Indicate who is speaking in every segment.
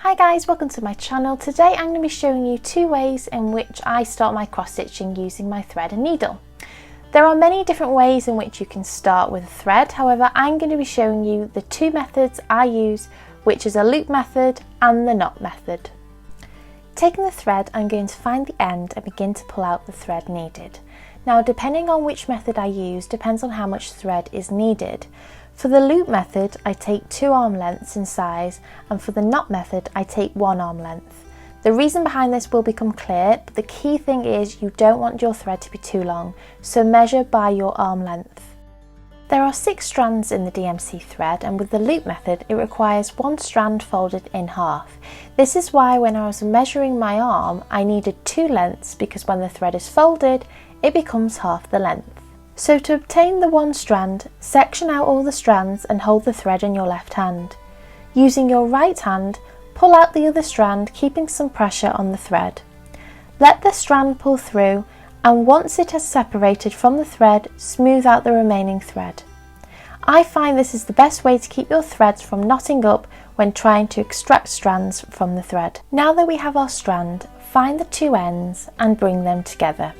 Speaker 1: Hi guys, welcome to my channel. Today I'm going to be showing you two ways in which I start my cross stitching using my thread and needle. There are many different ways in which you can start with a thread, however I'm going to be showing you the two methods I use, which is a loop method and the knot method. Taking the thread, I'm going to find the end and begin to pull out the thread needed. Now depending on which method I use depends on how much thread is needed. For the loop method, I take 2 arm lengths in size, and for the knot method, I take 1 arm length. The reason behind this will become clear, but the key thing is you don't want your thread to be too long, so measure by your arm length. There are 6 strands in the DMC thread, and with the loop method, it requires 1 strand folded in half. This is why when I was measuring my arm, I needed 2 lengths because when the thread is folded, it becomes half the length. So to obtain the 1 strand, section out all the strands and hold the thread in your left hand. Using your right hand, pull out the other strand, keeping some pressure on the thread. Let the strand pull through, and once it has separated from the thread, smooth out the remaining thread. I find this is the best way to keep your threads from knotting up when trying to extract strands from the thread. Now that we have our strand, find the 2 ends and bring them together.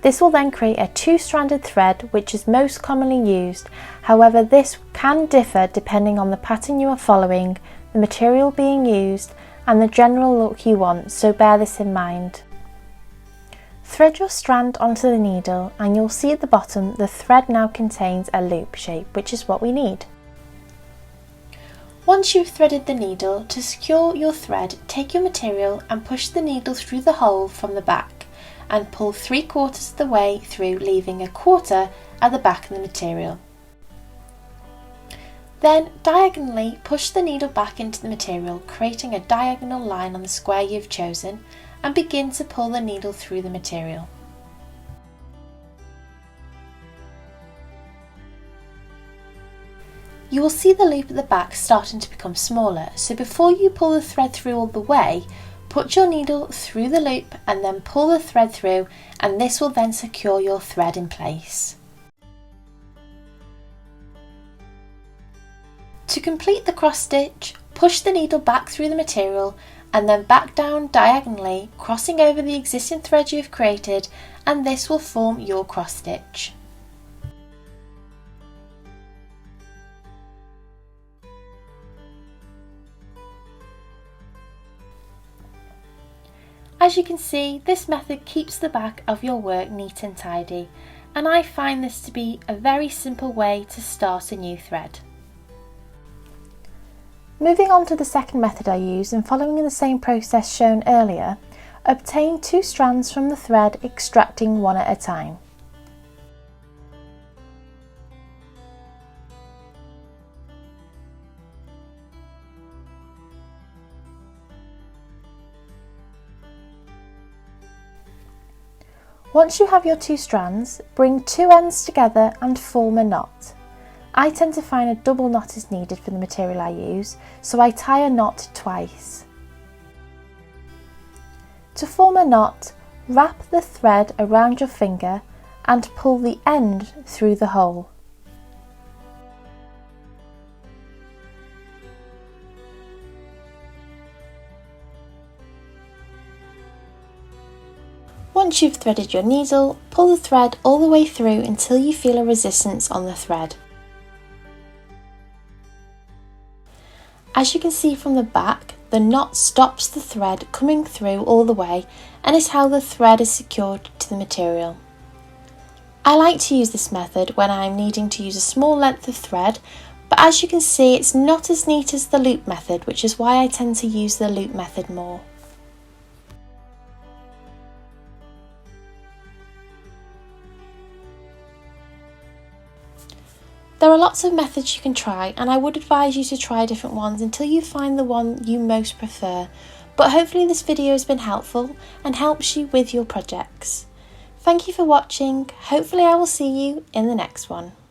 Speaker 1: This will then create a 2-stranded thread, which is most commonly used. However, this can differ depending on the pattern you are following, the material being used, and the general look you want, so bear this in mind. Thread your strand onto the needle and you'll see at the bottom the thread now contains a loop shape, which is what we need. Once you've threaded the needle, to secure your thread, take your material and push the needle through the hole from the back and pull 3/4 of the way through, leaving 1/4 at the back of the material. Then diagonally push the needle back into the material, creating a diagonal line on the square you've chosen, and begin to pull the needle through the material. You will see the loop at the back starting to become smaller, so before you pull the thread through all the way, put your needle through the loop and then pull the thread through, and this will then secure your thread in place. To complete the cross stitch, push the needle back through the material and then back down diagonally, crossing over the existing thread you've created, and this will form your cross stitch. As you can see, this method keeps the back of your work neat and tidy, and I find this to be a very simple way to start a new thread. Moving on to the second method I use, and following in the same process shown earlier, obtain 2 strands from the thread, extracting 1 at a time. Once you have your 2 strands, bring 2 ends together and form a knot. I tend to find a double knot is needed for the material I use, so I tie a knot twice. To form a knot, wrap the thread around your finger and pull the end through the hole. Once you've threaded your needle, pull the thread all the way through until you feel a resistance on the thread. As you can see from the back, the knot stops the thread coming through all the way and is how the thread is secured to the material. I like to use this method when I am needing to use a small length of thread, but as you can see it's not as neat as the loop method, which is why I tend to use the loop method more. There are lots of methods you can try, and I would advise you to try different ones until you find the one you most prefer, but hopefully this video has been helpful and helps you with your projects. Thank you for watching. Hopefully I will see you in the next one.